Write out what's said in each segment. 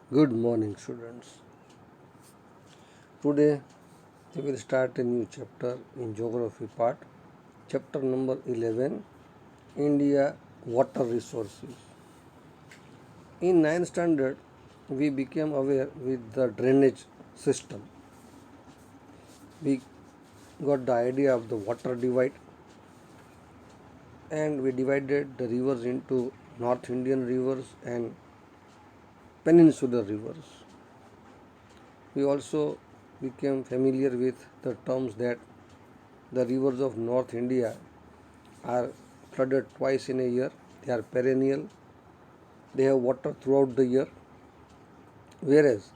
Good morning, students. Today we will start a new chapter in geography part, chapter number 11, India Water Resources. In 9th standard, we became aware with the drainage system. We got the idea of the water divide and we divided the rivers into North Indian rivers and peninsular rivers. We also became familiar with the terms that the rivers of North India are flooded twice in a year. They are perennial. They have water throughout the year. Whereas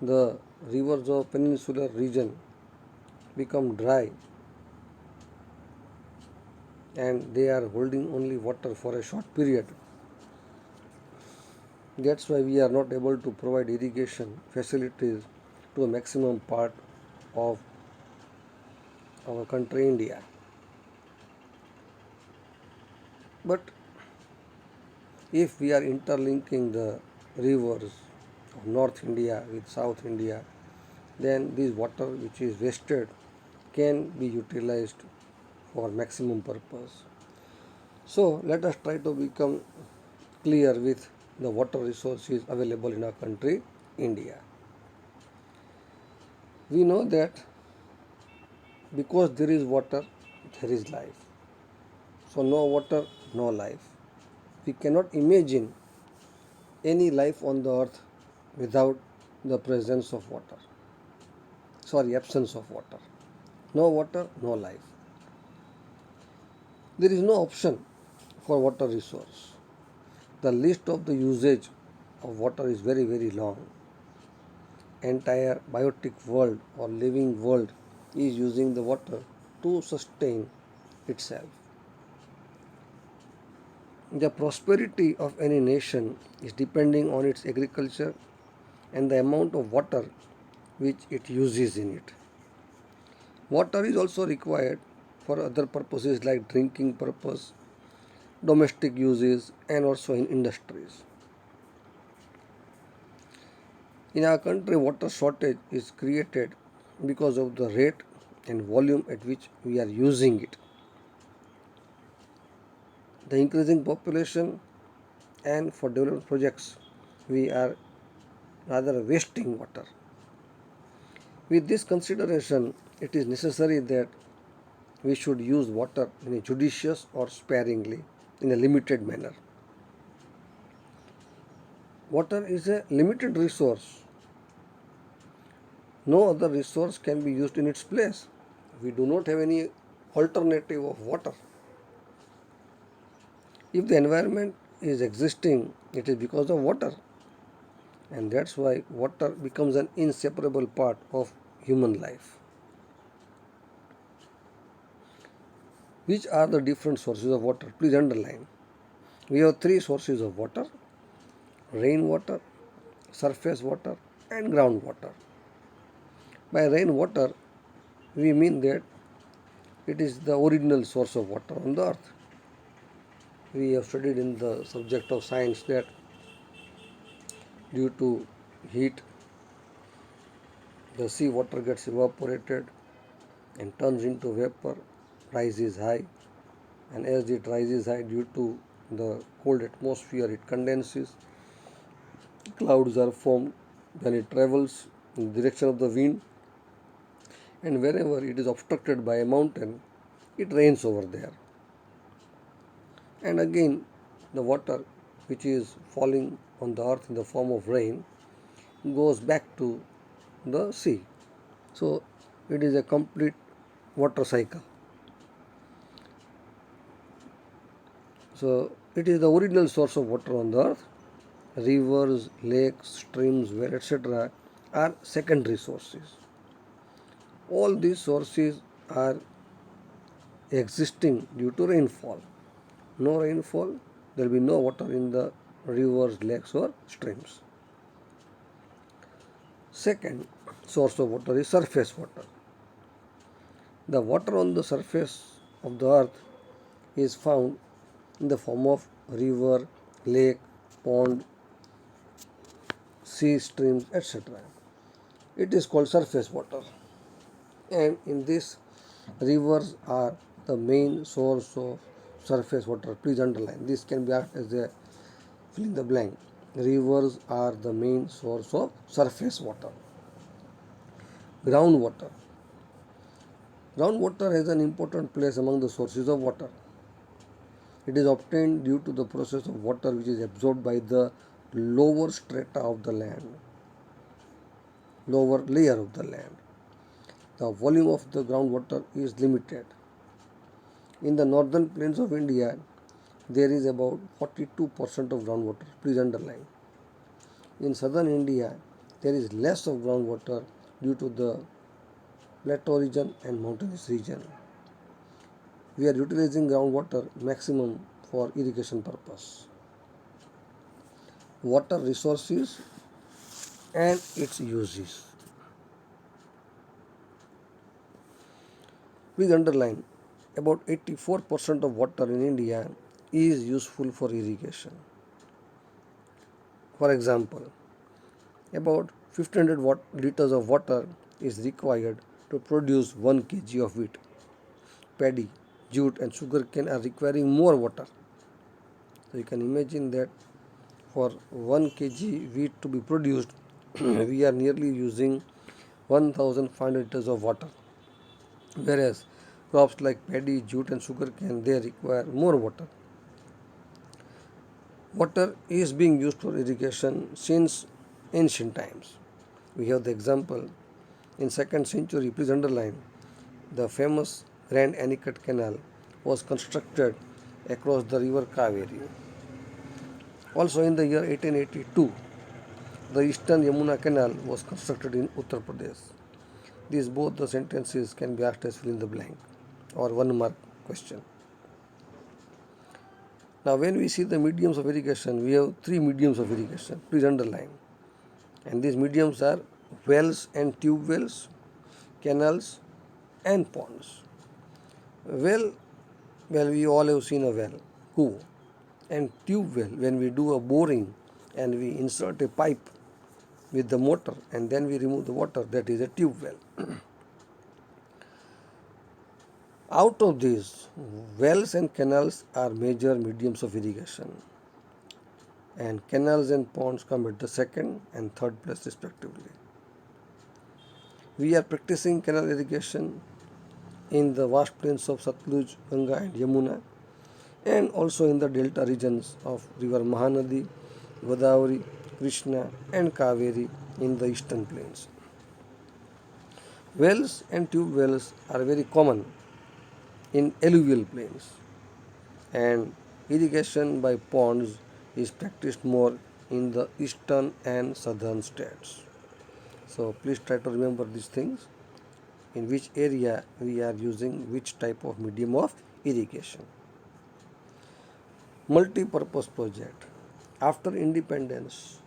the rivers of peninsular region become dry and they are holding only water for a short period. That's why we are not able to provide irrigation facilities to a maximum part of our country India. But if we are interlinking the rivers of North India with South India, then this water which is wasted can be utilized for maximum purpose. So let us try to become clear with the water resources available in our country, India. We know that because there is water, there is life. So no water, no life. We cannot imagine any life on the earth without the presence of water. Absence of water. No water, no life. There is no option for water resource. The list of the usage of water is very, very long. Entire biotic world or living world is using the water to sustain itself. The prosperity of any nation is depending on its agriculture and the amount of water which it uses in it. Water is also required for other purposes like drinking purpose, domestic uses and also in industries. In our country, water shortage is created because of the rate and volume at which we are using it. The increasing population and for development projects, we are rather wasting water. With this consideration, it is necessary that we should use water in a judicious or sparingly, in a limited manner. Water is a limited resource. No other resource can be used in its place. We do not have any alternative of water. If the environment is existing, it is because of water. And that's why water becomes an inseparable part of human life. Which are the different sources of water? Please underline. We have three sources of water: rainwater, surface water, and groundwater. By rainwater, we mean that it is the original source of water on the earth. We have studied in the subject of science that due to heat, the sea water gets evaporated and turns into vapor, rises high, and as it rises high due to the cold atmosphere, it condenses, clouds are formed, then it travels in the direction of the wind, and wherever it is obstructed by a mountain, it rains over there. And again, the water which is falling on the earth in the form of rain goes back to the sea. So it is a complete water cycle. So it is the original source of water on the earth. Rivers, lakes, streams, wells, etc. are secondary sources. All these sources are existing due to rainfall. No rainfall, there will be no water in the rivers, lakes, or streams. Second source of water is surface water. The water on the surface of the earth is found in the form of river, lake, pond, sea streams, etc. It is called surface water. And in this, rivers are the main source of surface water. Please underline. This can be asked as a fill in the blank. Rivers are the main source of surface water. Groundwater. Groundwater has an important place among the sources of water. It is obtained due to the process of water which is absorbed by the lower strata of the land, lower layer of the land. The volume of the groundwater is limited. In the northern plains of India, there is about 42% of groundwater. Please underline. In southern India, there is less of groundwater due to the plateau region and mountainous region. We are utilizing groundwater maximum for irrigation purpose. Water resources and its uses. Please underline, about 84% of water in India is useful for irrigation. For example, about 1500 liters of water is required to produce 1 kg of wheat. Paddy, jute and sugarcane are requiring more water. So you can imagine that for 1 kg wheat to be produced, we are nearly using 1500 liters of water. Whereas crops like paddy, jute and sugarcane, they require more water. Water is being used for irrigation since ancient times. We have the example in 2nd century, please underline, the famous Grand Anicut Canal was constructed across the river Kaveri. Also in the year 1882, the Eastern Yamuna Canal was constructed in Uttar Pradesh. These both the sentences can be asked as fill in the blank or 1 mark question. Now when we see the mediums of irrigation, we have 3 mediums of irrigation. Please underline. And these mediums are wells and tube wells, canals and ponds. Well, we all have seen a well, coup, and tube well, when we do a boring and we insert a pipe with the motor and then we remove the water, that is a tube well. Out of these, wells and canals are major mediums of irrigation, and canals and ponds come at the 2nd and 3rd place respectively. We are practicing canal irrigation in the vast plains of Satluj, Ganga and Yamuna, and also in the delta regions of river Mahanadi, Godavari, Krishna and Kaveri in the eastern plains. Wells and tube wells are very common in alluvial plains, and irrigation by ponds is practiced more in the eastern and southern states. So please try to remember these things, in which area we are using which type of medium of irrigation. Multi-purpose project. After independence,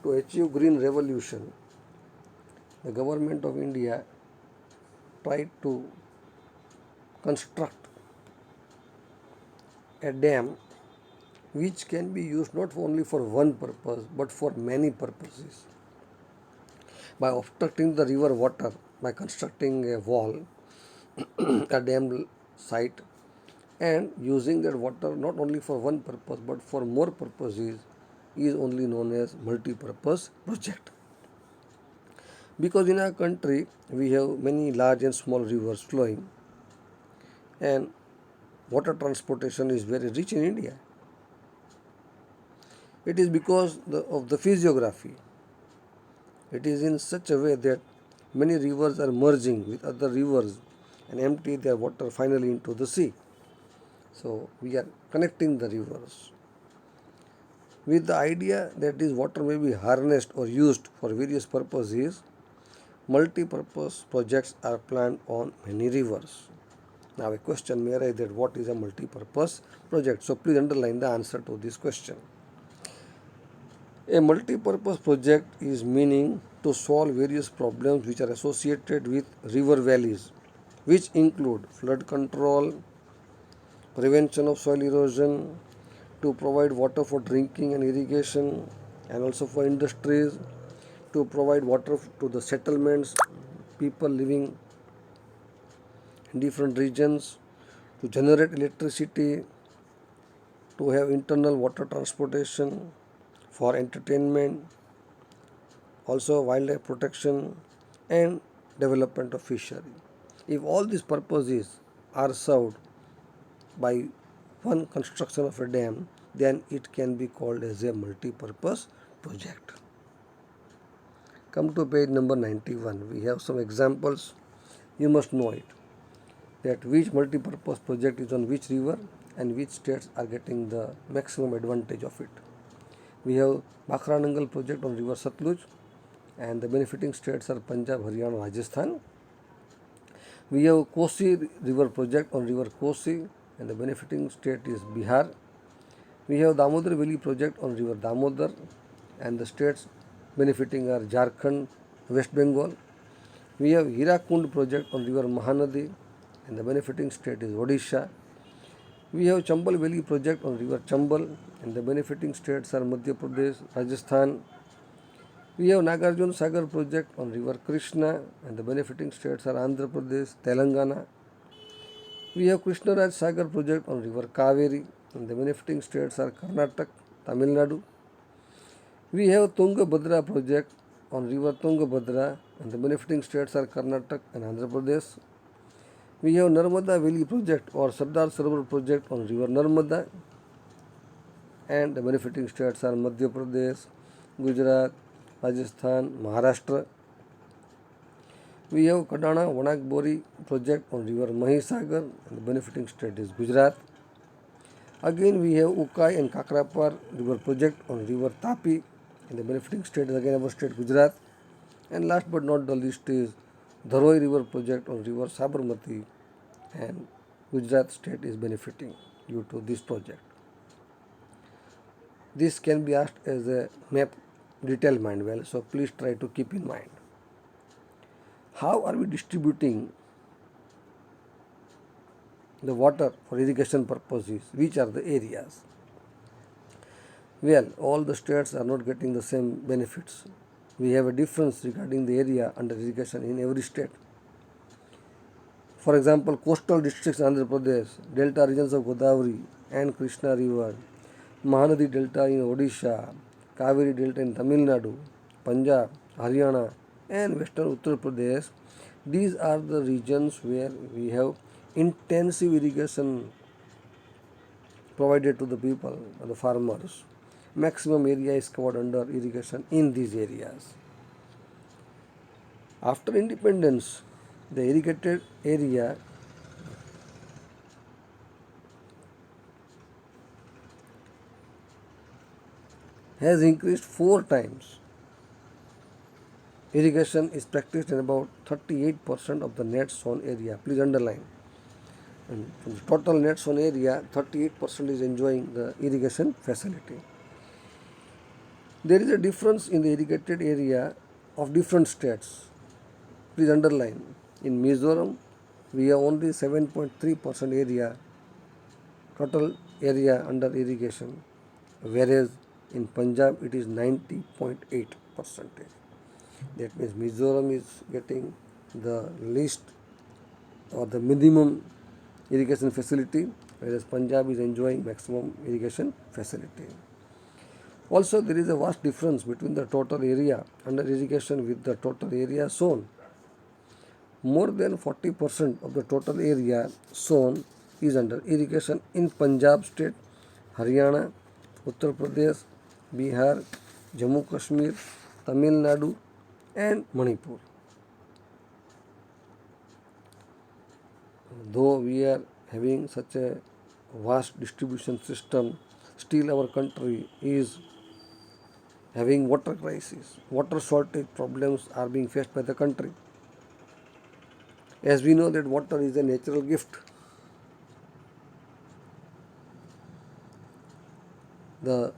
to achieve green revolution, the government of India tried to construct a dam which can be used not only for one purpose but for many purposes. By obstructing the river water, by constructing a wall, a dam site, and using that water not only for one purpose but for more purposes, is only known as multi-purpose project. Because in our country we have many large and small rivers flowing, and water transportation is very rich in India. It is because of the physiography. It is in such a way that many rivers are merging with other rivers and empty their water finally into the sea. So we are connecting the rivers with the idea that this water may be harnessed or used for various purposes. Multi-purpose projects are planned on many rivers. Now a question may arise that what is a multi-purpose project? So please underline the answer to this question. A multi-purpose project is meaning to solve various problems which are associated with river valleys, which include flood control, prevention of soil erosion, to provide water for drinking and irrigation, and also for industries, to provide water to the settlements, people living in different regions, to generate electricity, to have internal water transportation, for entertainment, also wildlife protection and development of fishery. If all these purposes are served by one construction of a dam, then it can be called as a multi-purpose project. Come to page number 91. We have some examples. You must know it. That which multi-purpose project is on which river and which states are getting the maximum advantage of it. We have Bhakhra Nangal project on river Satluj and the benefiting states are Punjab, Haryana, Rajasthan. We have Kosi river project on river Kosi and the benefiting state is Bihar. We have Damodar Valley project on river Damodar and the states benefiting are Jharkhand, West Bengal. We have Hirakund project on river Mahanadi and the benefiting state is Odisha. We have Chambal Valley project on river Chambal and the benefiting states are Madhya Pradesh, Rajasthan. We have Nagarjuna Sagar project on river Krishna and the benefiting states are Andhra Pradesh, Telangana. We have Krishnaraj Sagar project on river Kaveri and the benefiting states are Karnataka, Tamil Nadu. We have Tungabhadra project on river Tungabhadra and the benefiting states are Karnataka and Andhra Pradesh. We have Narmada Valley project or Sardar Sarovar project on river Narmada and the benefiting states are Madhya Pradesh, Gujarat, Rajasthan, Maharashtra. We have Kadana Wanagbori project on river Mahisagar and the benefiting state is Gujarat. Again we have Ukai and Kakrapar river project on river Tapi and the benefiting state is again our state Gujarat. And last but not the least is Dharoi river project on river Sabarmati and Gujarat state is benefiting due to this project. This can be asked as a map detail manual, so please try to keep in mind. How are we distributing the water for irrigation purposes? Which are the areas? Well, all the states are not getting the same benefits. We have a difference regarding the area under irrigation in every state. For example, coastal districts Andhra Pradesh, delta regions of Godavari and Krishna river, Mahanadi delta in Odisha, Kaveri delta in Tamil Nadu, Punjab, Haryana and western Uttar Pradesh. These are the regions where we have intensive irrigation provided to the people, the farmers. Maximum area is covered under irrigation in these areas. After independence, the irrigated area has increased 4 times. Irrigation is practiced in about 38% of the net sown area. Please underline. And from the total net sown area, 38% is enjoying the irrigation facility. There is a difference in the irrigated area of different states. Please underline. In Mizoram, we have only 7.3% area, total area under irrigation, whereas in Punjab it is 90.8%. That means Mizoram is getting the least or the minimum irrigation facility, whereas Punjab is enjoying maximum irrigation facility. Also, there is a vast difference between the total area under irrigation with the total area sown. More than 40% of the total area sown is under irrigation in Punjab state, Haryana, Uttar Pradesh, Bihar, Jammu Kashmir, Tamil Nadu and Manipur. Though we are having such a vast distribution system, still our country is having water crisis. Water shortage problems are being faced by the country. As we know that water is a natural gift. The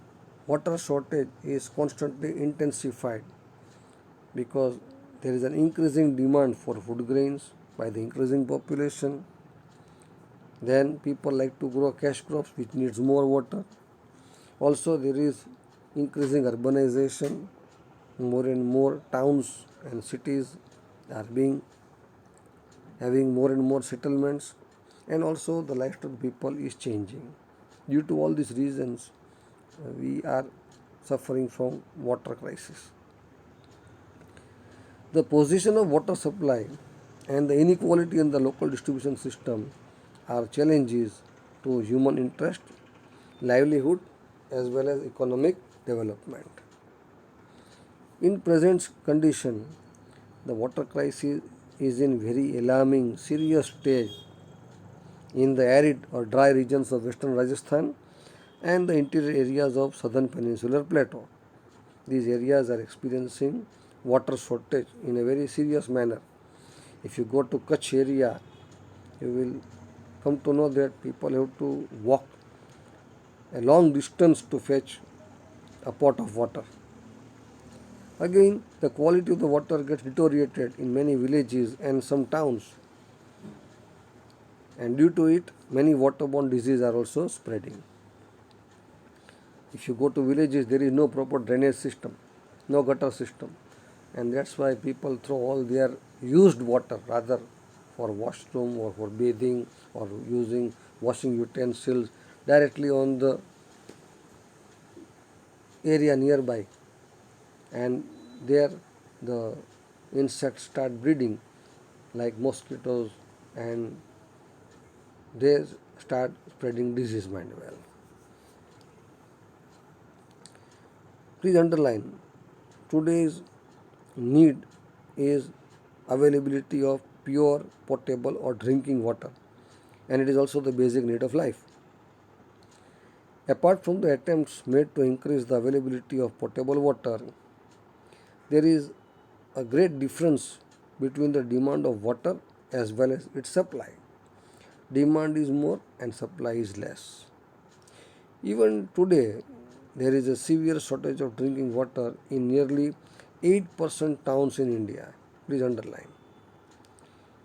water shortage is constantly intensified because there is an increasing demand for food grains by the increasing population. Then people like to grow cash crops which needs more water. Also there is increasing urbanization. more and more towns and cities are being having more and more settlements, and also the lifestyle of people is changing. Due to all these reasons, we are suffering from water crisis. The position of water supply and the inequality in the local distribution system are challenges to human interest, livelihood, as well as economic development. In present condition, the water crisis is in very alarming, serious stage in the arid or dry regions of western Rajasthan and the interior areas of southern peninsular plateau. These areas are experiencing water shortage in a very serious manner. If you go to Kutch area, you will come to know that people have to walk a long distance to fetch a pot of water. Again, the quality of the water gets deteriorated in many villages and some towns, and due to it, many waterborne diseases are also spreading. If you go to villages, there is no proper drainage system, no gutter system, and that's why people throw all their used water rather for washroom or for bathing or using washing utensils directly on the area nearby, and there the insects start breeding like mosquitoes, and they start spreading disease well. Please underline, today's need is availability of pure, potable or drinking water, and it is also the basic need of life. Apart from the attempts made to increase the availability of potable water, there is a great difference between the demand of water as well as its supply. Demand is more and supply is less. Even today, there is a severe shortage of drinking water in nearly 8% towns in India. Please underline.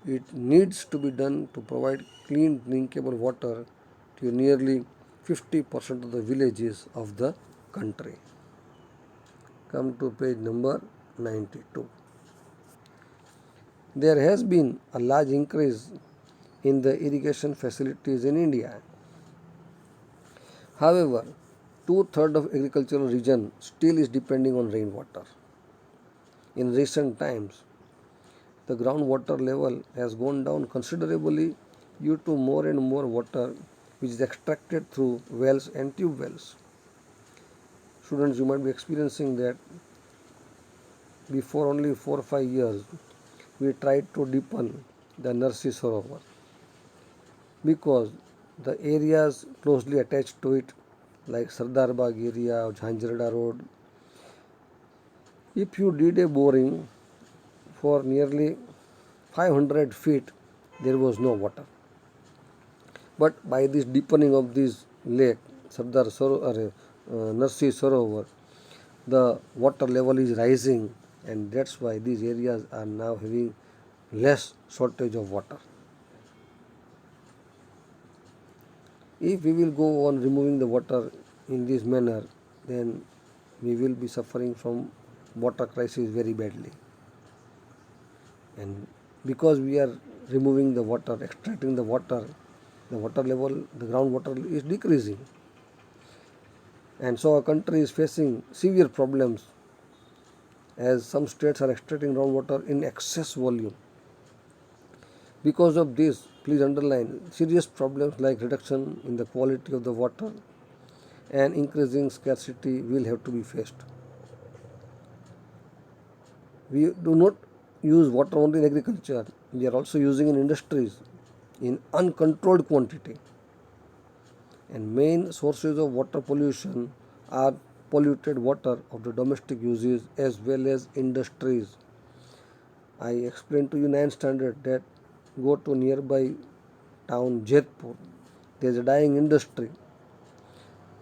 It needs to be done to provide clean drinkable water to nearly 50% of the villages of the country. Come to page number 92. There has been a large increase in the irrigation facilities in India. However, two-thirds of agricultural region still is depending on rainwater. In recent times, the groundwater level has gone down considerably due to more and more water which is extracted through wells and tube wells. Students, you might be experiencing that before only 4 or 5 years, we tried to deepen the Narsi Sarovar because the areas closely attached to it, like Sardar Bagh area or Jhanjrada Road, if you did a boring for nearly 500 feet, there was no water. But by this deepening of this lake, Narsi Sarovar, the water level is rising, and that's why these areas are now having less shortage of water. If we will go on removing the water in this manner, then we will be suffering from water crisis very badly. And because we are removing the water, extracting the water level, the groundwater is decreasing. And so our country is facing severe problems as some states are extracting groundwater in excess volume. Because of this, please underline, serious problems like reduction in the quality of the water and increasing scarcity will have to be faced. We do not use water only in agriculture, we are also using in industries in uncontrolled quantity. And main sources of water pollution are polluted water of the domestic uses as well as industries. I explained to you 9th standard that go to nearby town Jetpur, there is a dyeing industry.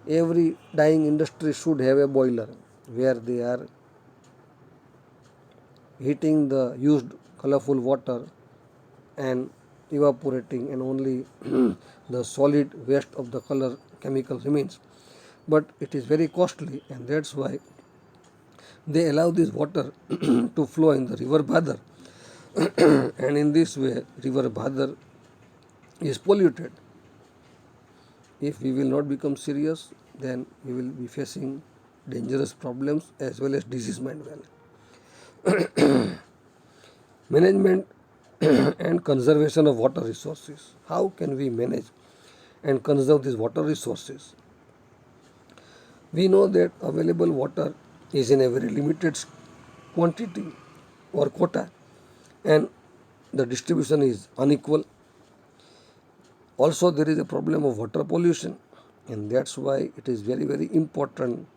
Every dyeing industry should have a boiler where they are heating the used colorful water and evaporating, and only the solid waste of the color chemical remains. But it is very costly, and that's why They allow this water to flow in the river Bhadar, and in this way, river Bhadar is polluted. If we will not become serious, then we will be facing dangerous problems as well as disease well. Management and conservation of water resources. How can we manage and conserve these water resources? We know that available water is in a very limited quantity or quota, and the distribution is unequal. Also, there is a problem of water pollution, and that's why it is very, very important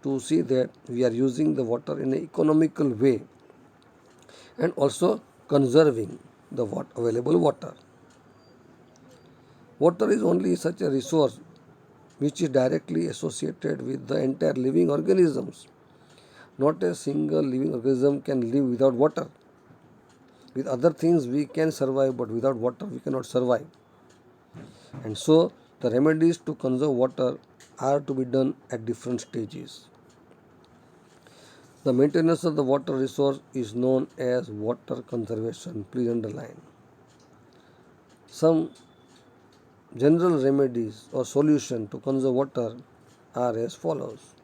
to see that we are using the water in an economical way and also conserving the available water. Water is only such a resource which is directly associated with the entire living organisms. Not a single living organism can live without water. With other things we can survive, but without water we cannot survive. And so the remedies to conserve water are to be done at different stages. The maintenance of the water resource is known as water conservation. Please underline. Some general remedies or solution to conserve water are as follows.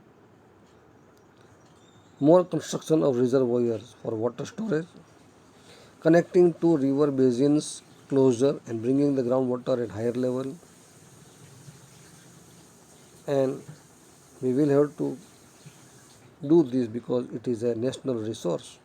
More construction of reservoirs for water storage, connecting two river basins closer and bringing the groundwater at higher level, and we will have to do this because it is a national resource.